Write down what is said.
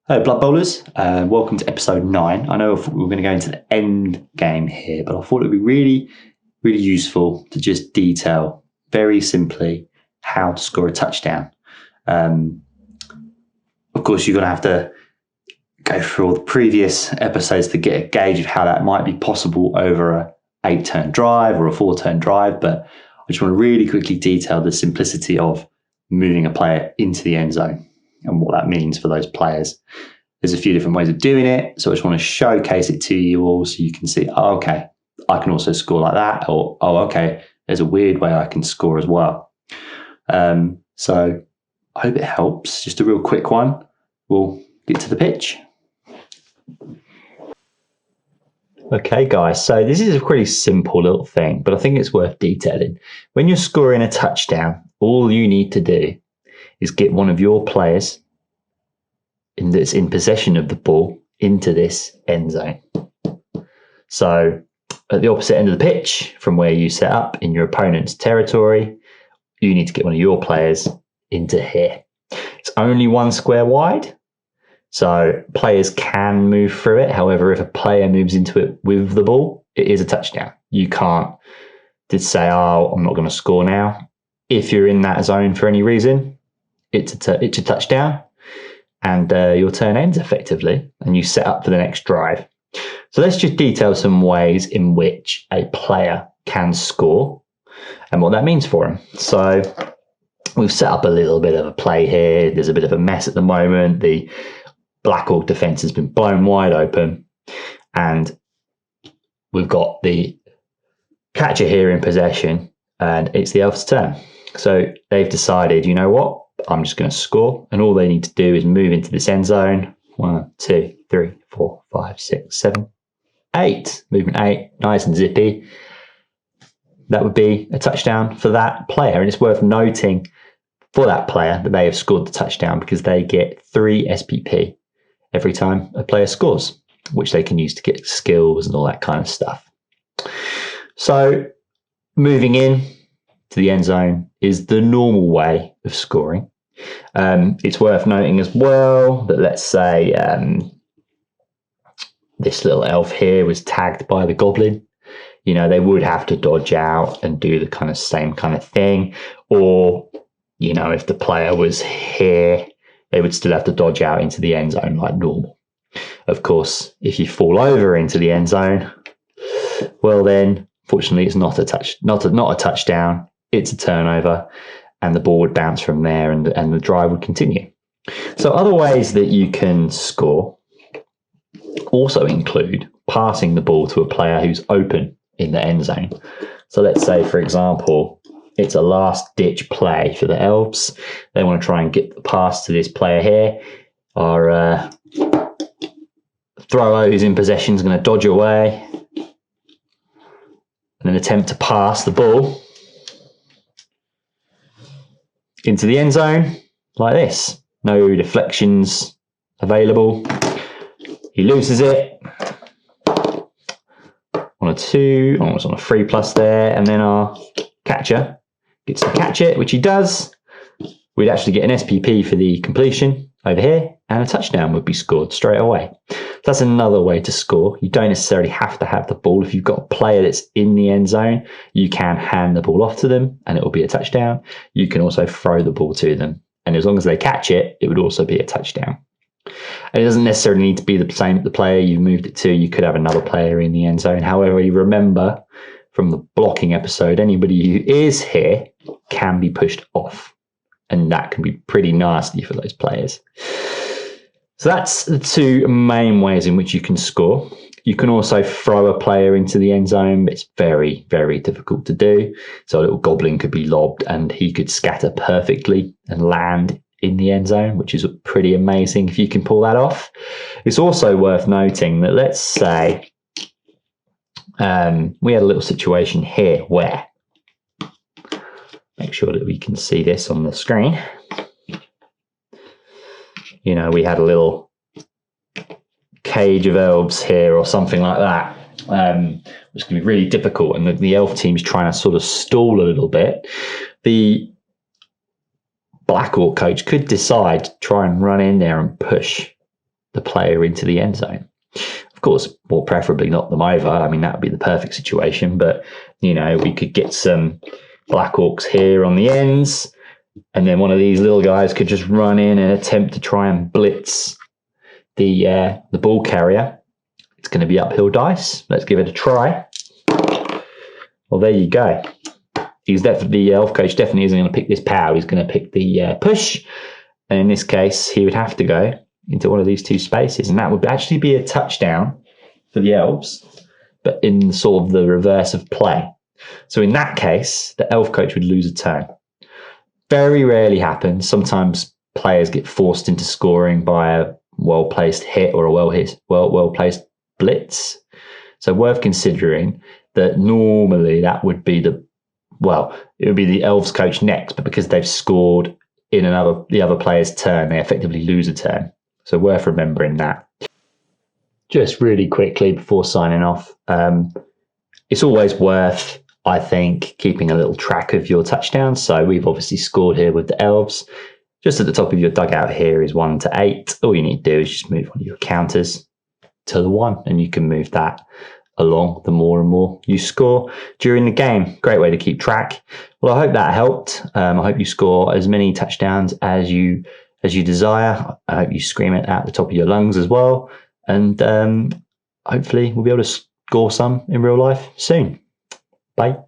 Hello, Blood Bowlers. Welcome to episode 9. I know we're going to go into the end game here, but I thought it would be really useful to just detail very simply how to score a touchdown. Of course, you're going to have to go through all the previous episodes to get a gauge of how that might be possible over a 8-turn drive or a 4-turn drive, but I just want to really quickly detail the simplicity of moving a player into the end zone and what that means for those players. There's a few different ways of doing it, so I just want to showcase it to you all so you can see, oh, okay, I can also score like that, or, oh, okay, there's a weird way I can score as well. So I hope it helps. Just a real quick one. We'll get to the pitch. Okay, guys, so this is a pretty simple little thing, but I think it's worth detailing. When you're scoring a touchdown, all you need to do is get one of your players that's in possession of the ball into this end zone. So at the opposite end of the pitch from where you set up in your opponent's territory, you need to get one of your players into here. It's only 1 square wide, so players can move through it. However, if a player moves into it with the ball, it is a touchdown. You can't just say, oh, I'm not going to score now. If you're in that zone for any reason, it's a touchdown, and your turn ends effectively, and you set up for the next drive. So let's just detail some ways in which a player can score and what that means for him. So we've set up a little bit of a play here. There's a bit of a mess at the moment. The Black Hawk defense has been blown wide open, and we've got the catcher here in possession, and it's the Elf's turn. So they've decided, you know what? I'm just going to score, and all they need to do is move into this end zone. 1, 2, 3, 4, 5, 6, 7, 8. Movement 8, nice and zippy. That would be a touchdown for that player, and it's worth noting for that player that they have scored the touchdown because they get 3 SPP every time a player scores, which they can use to get skills and all that kind of stuff. So moving in to the end zone is the normal way of scoring. It's worth noting as well that, let's say this little elf here was tagged by the goblin. You know, they would have to dodge out and do the kind of same kind of thing. Or, you know, if the player was here, they would still have to dodge out into the end zone like normal. Of course, if you fall over into the end zone, well then, fortunately, it's not a touchdown. It's a turnover, and the ball would bounce from there, and the drive would continue. So other ways that you can score also include passing the ball to a player who's open in the end zone. So let's say, for example, it's a last-ditch play for the Elves. They want to try and get the pass to this player here. Our thrower who's in possession is going to dodge away and then attempt to pass the ball into the end zone like this. No deflections available. He loses it on a 2, almost on a 3+ there, and then our catcher gets to catch it, which he does. We'd actually get an SPP for the completion over here, and a touchdown would be scored straight away. That's another way to score. You don't necessarily have to have the ball. If you've got a player that's in the end zone, you can hand the ball off to them and it will be a touchdown. You can also throw the ball to them, and as long as they catch it, it would also be a touchdown. And it doesn't necessarily need to be the player you've moved it to. You could have another player in the end zone. However, you remember from the blocking episode, anybody who is here can be pushed off, and that can be pretty nasty for those players. So that's the 2 main ways in which you can score. You can also throw a player into the end zone. It's very difficult to do. So a little goblin could be lobbed and he could scatter perfectly and land in the end zone, which is pretty amazing if you can pull that off. It's also worth noting that, let's say we had a little situation here where, make sure that we can see this on the screen. You know, we had a little cage of elves here or something like that, which can be really difficult, and the elf team's trying to sort of stall a little bit. The Black Hawk coach could decide to try and run in there and push the player into the end zone. Of course, more preferably knock them over. I mean, that would be the perfect situation. But, we could get some Blackhawks here on the ends, and then one of these little guys could just run in and attempt to try and blitz the ball carrier. It's going to be uphill dice. Let's give it a try. Well, there you go. The elf coach definitely isn't going to pick this power. He's going to pick the push. And in this case, he would have to go into one of these two spaces. And that would actually be a touchdown for the elves, but in sort of the reverse of play. So in that case, the elf coach would lose a turn. Very rarely happens. Sometimes players get forced into scoring by a well-placed hit or a well-placed blitz. So worth considering that normally that would be it would be the elves coach next, but because they've scored in the other player's turn, they effectively lose a turn. So worth remembering that. Just really quickly before signing off, it's always worth, I think, keeping a little track of your touchdowns. So we've obviously scored here with the elves. Just at the top of your dugout here is 1 to 8. All you need to do is just move one of your counters to the 1, and you can move that along the more and more you score during the game. Great way to keep track. Well, I hope that helped. I hope you score as many touchdowns as you desire. I hope you scream it at the top of your lungs as well. And hopefully we'll be able to score some in real life soon. Bye.